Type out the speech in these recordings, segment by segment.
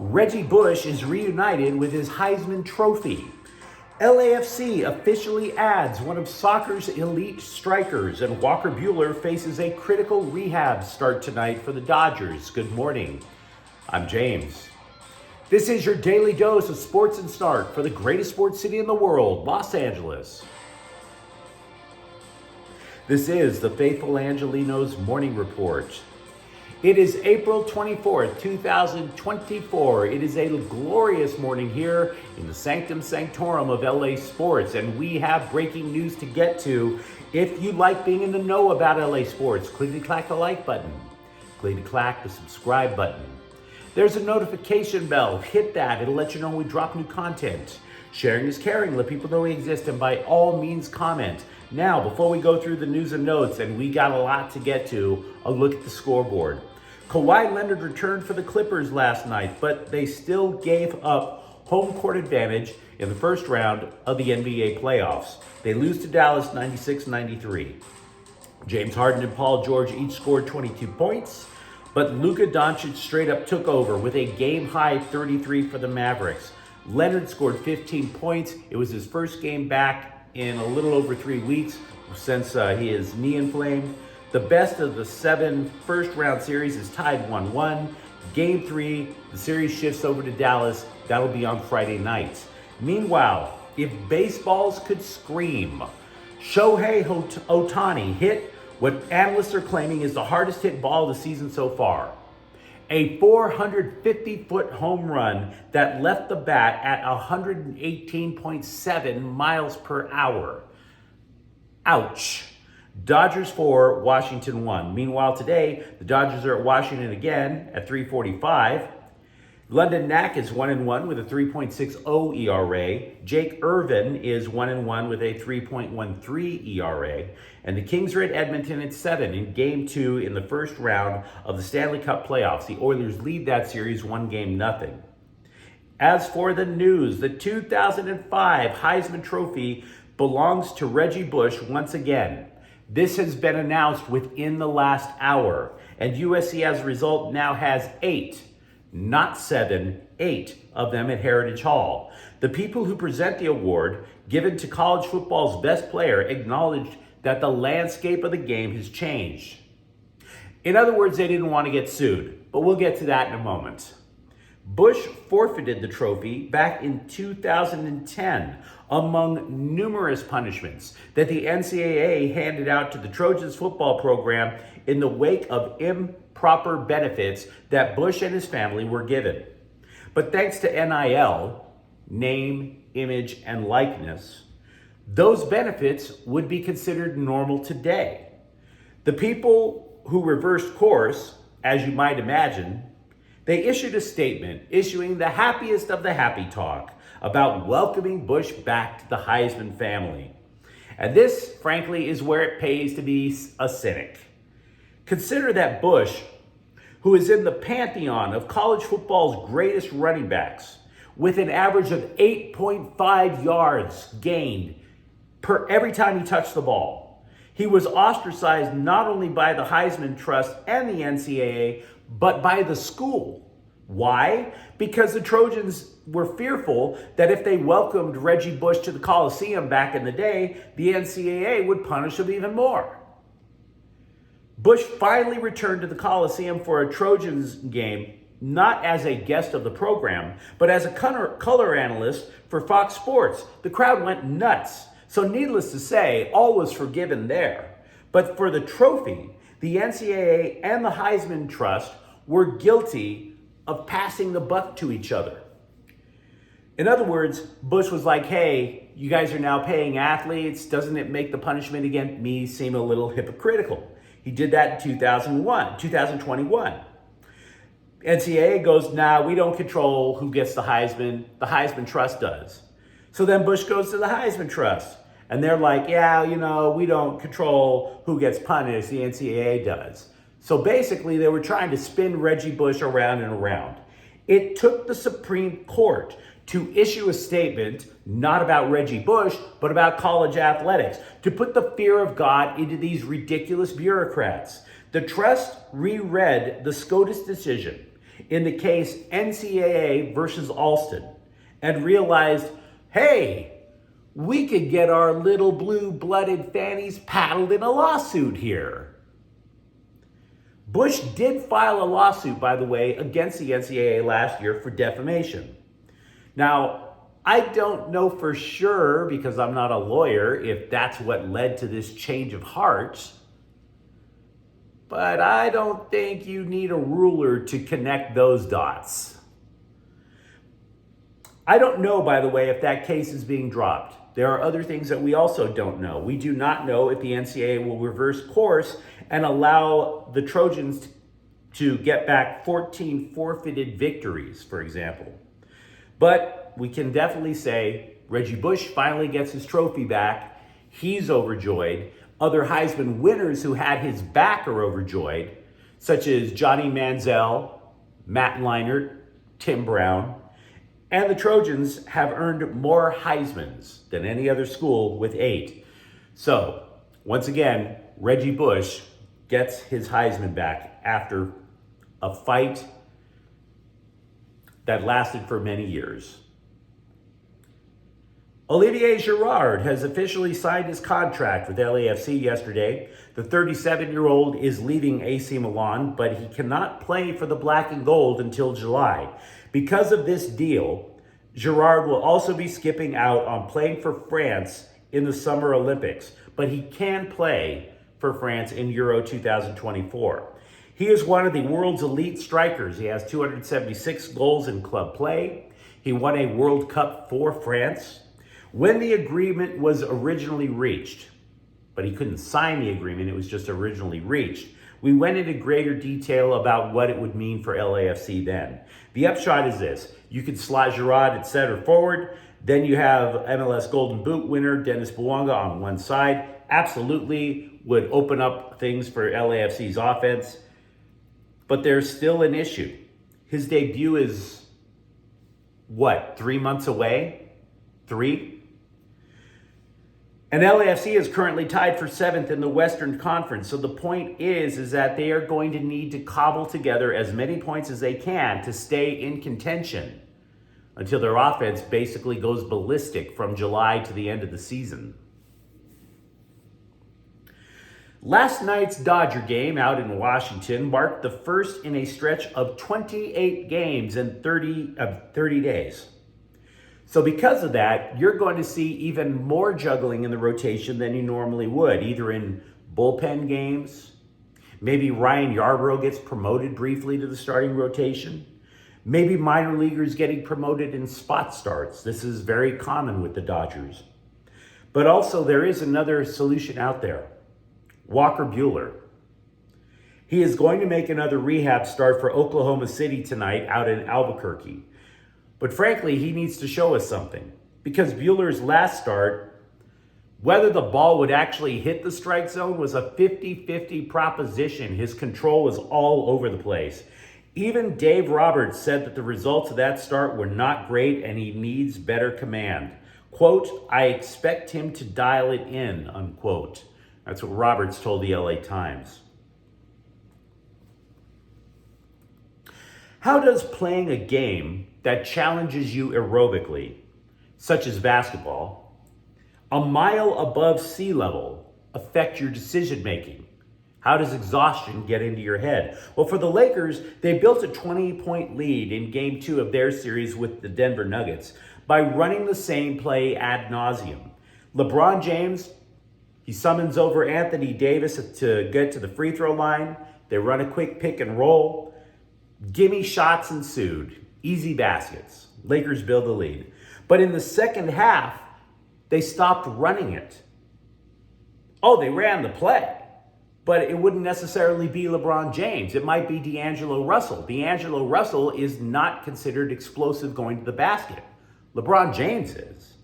Reggie Bush is reunited with his Heisman Trophy. LAFC officially adds one of soccer's elite strikers, and Walker Buehler faces a critical rehab start tonight for the Dodgers. Good morning. I'm James. This is your daily dose of sports and snark for the greatest sports city in the world, Los Angeles. This is the faithful Angelenos Morning Report. It is April 24th, 2024. It is a glorious morning here in the Sanctum Sanctorum of LA Sports, and we have breaking news to get to. If you like being in the know about LA Sports, clickety-clack the like button. Clickety-clack the subscribe button. There's a notification bell. Hit that. It'll let you know when we drop new content. Sharing is caring. Let people know we exist, and by all means, comment. Now, before we go through the news and notes, and we got a lot to get to, a look at the scoreboard. Kawhi Leonard returned for the Clippers last night, but they still gave up home court advantage in the first round of the NBA playoffs. They lose to Dallas 96-93. James Harden and Paul George each scored 22 points, but Luka Doncic straight up took over with a game-high 33 for the Mavericks. Leonard scored 15 points. It was his first game back in a little over 3 weeks since he is knee inflamed. The best of the 7 first-round series is tied 1-1. Game 3, the series shifts over to Dallas. That'll be on Friday night. Meanwhile, if baseballs could scream, Shohei Ohtani hit what analysts are claiming is the hardest hit ball of the season so far. A 450-foot home run that left the bat at 118.7 miles per hour. Ouch. Dodgers 4, Washington 1. Meanwhile, today, the Dodgers are at Washington again at 3:45. London Knack is 1-1 with a 3.60 ERA. Jake Irvin is 1-1 with a 3.13 ERA. And the Kings are at Edmonton at 7 in Game 2 in the first round of the Stanley Cup playoffs. The Oilers lead that series 1-0. As for the news, the 2005 Heisman Trophy belongs to Reggie Bush once again. This has been announced within the last hour, and USC as a result now has 8, not 7, 8 of them at Heritage Hall. The people who present the award, given to college football's best player, acknowledged that the landscape of the game has changed. In other words, they didn't want to get sued, but we'll get to that in a moment. Bush forfeited the trophy back in 2010 among numerous punishments that the NCAA handed out to the Trojans football program in the wake of improper benefits that Bush and his family were given. But thanks to NIL, name, image, and likeness, those benefits would be considered normal today. The people who reversed course, as you might imagine, they issued a statement issuing the happiest of the happy talk about welcoming Bush back to the Heisman family. And this, frankly, is where it pays to be a cynic. Consider that Bush, who is in the pantheon of college football's greatest running backs, with an average of 8.5 yards gained per every time he touched the ball. He was ostracized not only by the Heisman Trust and the NCAA, but by the school. Why? Because the Trojans were fearful that if they welcomed Reggie Bush to the Coliseum back in the day, the NCAA would punish him even more. Bush finally returned to the Coliseum for a Trojans game, not as a guest of the program, but as a color analyst for Fox Sports. The crowd went nuts. So needless to say, all was forgiven there. But for the trophy, the NCAA and the Heisman Trust were guilty of passing the buck to each other. In other words, Bush was like, hey, you guys are now paying athletes. Doesn't it make the punishment against me seem a little hypocritical? He did that in 2021. NCAA goes, nah, we don't control who gets the Heisman. The Heisman Trust does. So then Bush goes to the Heisman Trust. And they're like, yeah, we don't control who gets punished. The NCAA does. So basically, they were trying to spin Reggie Bush around and around. It took the Supreme Court to issue a statement, not about Reggie Bush, but about college athletics, to put the fear of God into these ridiculous bureaucrats. The trust reread the SCOTUS decision in the case NCAA versus Alston and realized, hey, we could get our little blue-blooded fannies paddled in a lawsuit here. Bush did file a lawsuit, by the way, against the NCAA last year for defamation. Now, I don't know for sure, because I'm not a lawyer, if that's what led to this change of heart. But I don't think you need a ruler to connect those dots. I don't know, by the way, if that case is being dropped. There are other things that we also don't know. We do not know if the NCAA will reverse course and allow the Trojans to get back 14 forfeited victories, for example. But we can definitely say Reggie Bush finally gets his trophy back. He's overjoyed. Other Heisman winners who had his back are overjoyed, such as Johnny Manziel, Matt Leinart, Tim Brown. And the Trojans have earned more Heismans than any other school with 8. So, once again, Reggie Bush gets his Heisman back after a fight that lasted for many years. Olivier Gerard has officially signed his contract with LAFC yesterday. The 37-year-old is leaving AC Milan, but he cannot play for the Black and Gold until July. Because of this deal, Gerard will also be skipping out on playing for France in the Summer Olympics, but he can play for France in Euro 2024. He is one of the world's elite strikers. He has 276 goals in club play. He won a World Cup for France. When the agreement was originally reached, but he couldn't sign the agreement, it was just originally reached, we went into greater detail about what it would mean for LAFC then. The upshot is this: you could slot Gerard at center forward, then you have MLS Golden Boot winner Dennis Buehler on one side. Absolutely would open up things for LAFC's offense, but there's still an issue. His debut is, 3 months away? 3? And LAFC is currently tied for 7th in the Western Conference. So the point is that they are going to need to cobble together as many points as they can to stay in contention until their offense basically goes ballistic from July to the end of the season. Last night's Dodger game out in Washington marked the first in a stretch of 28 games in 30 days. So because of that, you're going to see even more juggling in the rotation than you normally would, either in bullpen games. Maybe Ryan Yarbrough gets promoted briefly to the starting rotation. Maybe minor leaguers getting promoted in spot starts. This is very common with the Dodgers. But also there is another solution out there. Walker Buehler. He is going to make another rehab start for Oklahoma City tonight out in Albuquerque. But frankly, he needs to show us something, because Buehler's last start, whether the ball would actually hit the strike zone was a 50-50 proposition. His control was all over the place. Even Dave Roberts said that the results of that start were not great and he needs better command. Quote, "I expect him to dial it in," unquote. That's what Roberts told the LA Times. How does playing a game that challenges you aerobically, such as basketball, a mile above sea level, affect your decision making? How does exhaustion get into your head? Well, for the Lakers, they built a 20-point lead in Game 2 of their series with the Denver Nuggets by running the same play ad nauseum. LeBron James, he summons over Anthony Davis to get to the free throw line. They run a quick pick and roll. Gimme shots ensued. Easy baskets. Lakers build the lead. But in the second half, they stopped running it. Oh, they ran the play, but it wouldn't necessarily be LeBron James. It might be D'Angelo Russell. D'Angelo Russell is not considered explosive going to the basket. LeBron James is.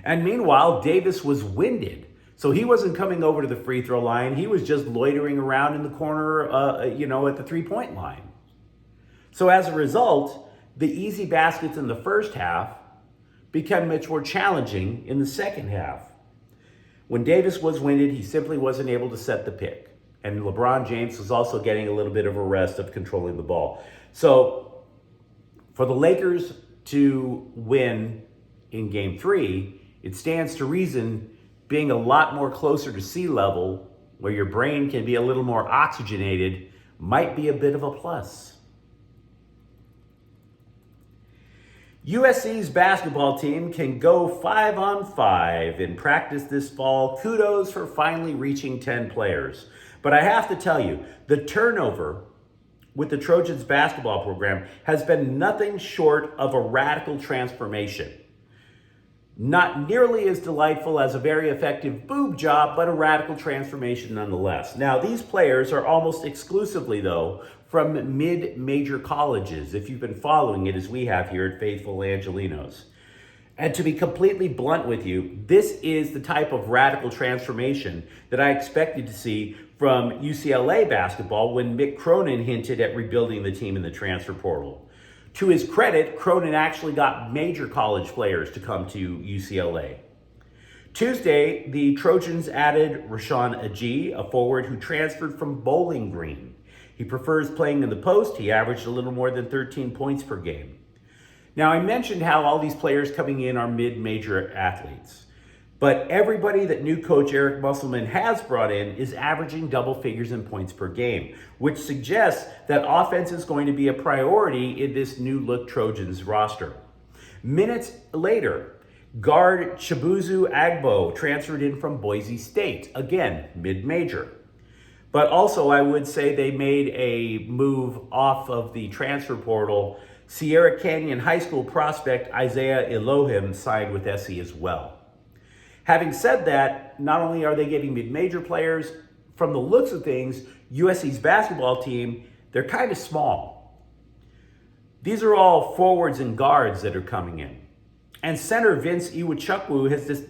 And meanwhile, Davis was winded. So he wasn't coming over to the free throw line. He was just loitering around in the corner, at the three-point line. So as a result, the easy baskets in the first half became much more challenging in the second half. When Davis was winded, he simply wasn't able to set the pick. And LeBron James was also getting a little bit of a rest of controlling the ball. So For the Lakers to win in Game 3, it stands to reason being a lot more closer to sea level, where your brain can be a little more oxygenated, might be a bit of a plus. USC's basketball team can go 5-on-5 in practice this fall. Kudos for finally reaching 10 players. But I have to tell you, the turnover with the Trojans basketball program has been nothing short of a radical transformation. Not nearly as delightful as a very effective boob job, but a radical transformation nonetheless. Now, these players are almost exclusively, though, from mid-major colleges, if you've been following it as we have here at Faithful Angelenos. And to be completely blunt with you, this is the type of radical transformation that I expected to see from UCLA basketball when Mick Cronin hinted at rebuilding the team in the transfer portal. To his credit, Cronin actually got major college players to come to UCLA. Tuesday, the Trojans added Rashawn Agee, a forward who transferred from Bowling Green. He prefers playing in the post. He averaged a little more than 13 points per game. Now, I mentioned how all these players coming in are mid-major athletes. But everybody that new coach Eric Musselman has brought in is averaging double figures in points per game, which suggests that offense is going to be a priority in this new look Trojans roster. Minutes later, guard Chibuzo Agbo transferred in from Boise State, again, mid-major. But also, I would say they made a move off of the transfer portal. Sierra Canyon High School prospect Isaiah Elohim signed with SC as well. Having said that, not only are they getting mid-major players, from the looks of things, USC's basketball team, they're kind of small. These are all forwards and guards that are coming in. And center Vince Iwuchukwu has this,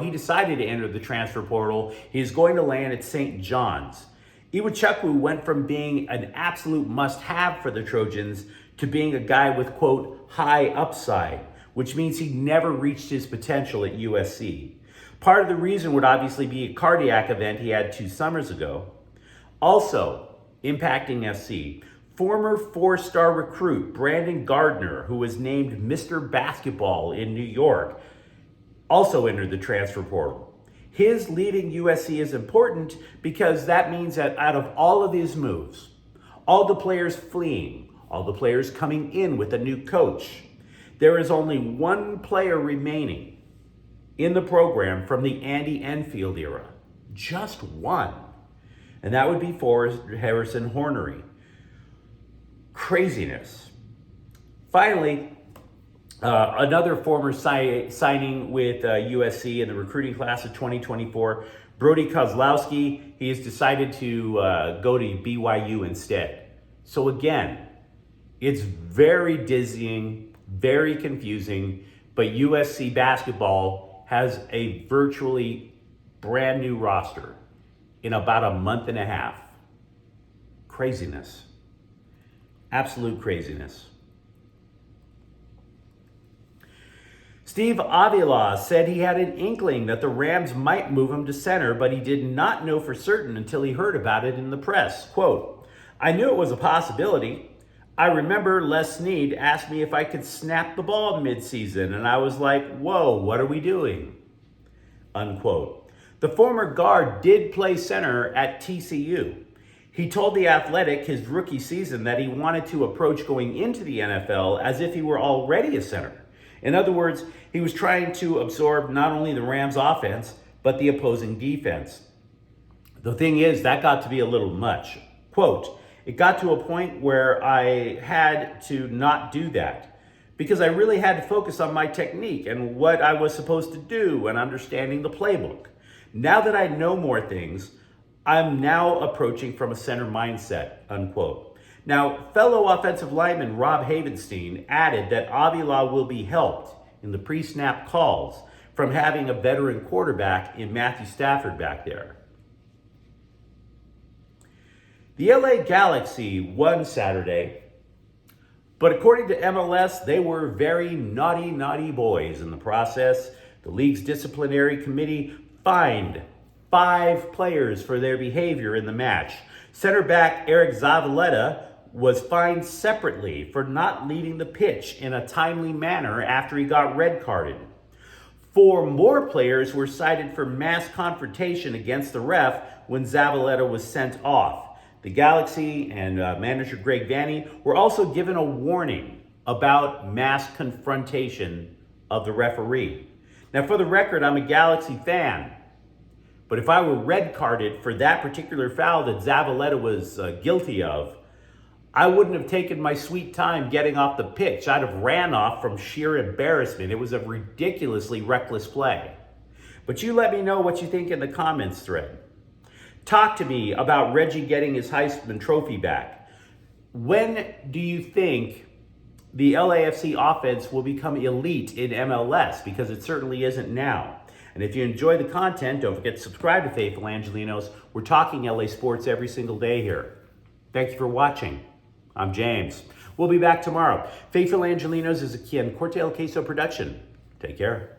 he decided to enter the transfer portal. He's going to land at St. John's. Iwuchukwu went from being an absolute must-have for the Trojans to being a guy with, quote, high upside, which means he never reached his potential at USC. Part of the reason would obviously be a cardiac event he had 2 summers ago. Also impacting SC, former 4-star recruit Brandon Gardner, who was named Mr. Basketball in New York, also entered the transfer portal. His leaving USC is important because that means that out of all of these moves, all the players fleeing, all the players coming in with a new coach, there is only one player remaining in the program from the Andy Enfield era. Just one. And that would be Forrest Harrison Hornery. Craziness. Finally, another former signing with USC in the recruiting class of 2024, Brody Kozlowski. He has decided to go to BYU instead. So again, it's very dizzying, very confusing, but USC basketball has a virtually brand new roster in about a month and a half. Craziness. Absolute craziness. Steve Avila said he had an inkling that the Rams might move him to center, but he did not know for certain until he heard about it in the press. Quote, I knew it was a possibility. I remember Les Snead asked me if I could snap the ball mid-season, and I was like, whoa, what are we doing? Unquote. The former guard did play center at TCU. He told The Athletic his rookie season that he wanted to approach going into the NFL as if he were already a center. In other words, he was trying to absorb not only the Rams' offense, but the opposing defense. The thing is, that got to be a little much. Quote, it got to a point where I had to not do that because I really had to focus on my technique and what I was supposed to do and understanding the playbook. Now that I know more things, I'm now approaching from a center mindset, unquote. Now, fellow offensive lineman Rob Havenstein added that Avila will be helped in the pre-snap calls from having a veteran quarterback in Matthew Stafford back there. The LA Galaxy won Saturday, but according to MLS, they were very naughty boys in the process. The league's disciplinary committee fined 5 players for their behavior in the match. Center back Eric Zavaleta was fined separately for not leaving the pitch in a timely manner after he got red carded. 4 more players were cited for mass confrontation against the ref when Zavaleta was sent off. The Galaxy and manager Greg Vanney were also given a warning about mass confrontation of the referee. Now, for the record, I'm a Galaxy fan, but if I were red carded for that particular foul that Zavaleta was guilty of, I wouldn't have taken my sweet time getting off the pitch. I'd have ran off from sheer embarrassment. It was a ridiculously reckless play. But you let me know what you think in the comments thread. Talk to me about Reggie getting his Heisman Trophy back. When do you think the LAFC offense will become elite in MLS? Because it certainly isn't now. And if you enjoy the content, don't forget to subscribe to Faithful Angelenos. We're talking LA sports every single day here. Thank you for watching. I'm James. We'll be back tomorrow. Faithful Angelenos is a Quian Corte El Queso production. Take care.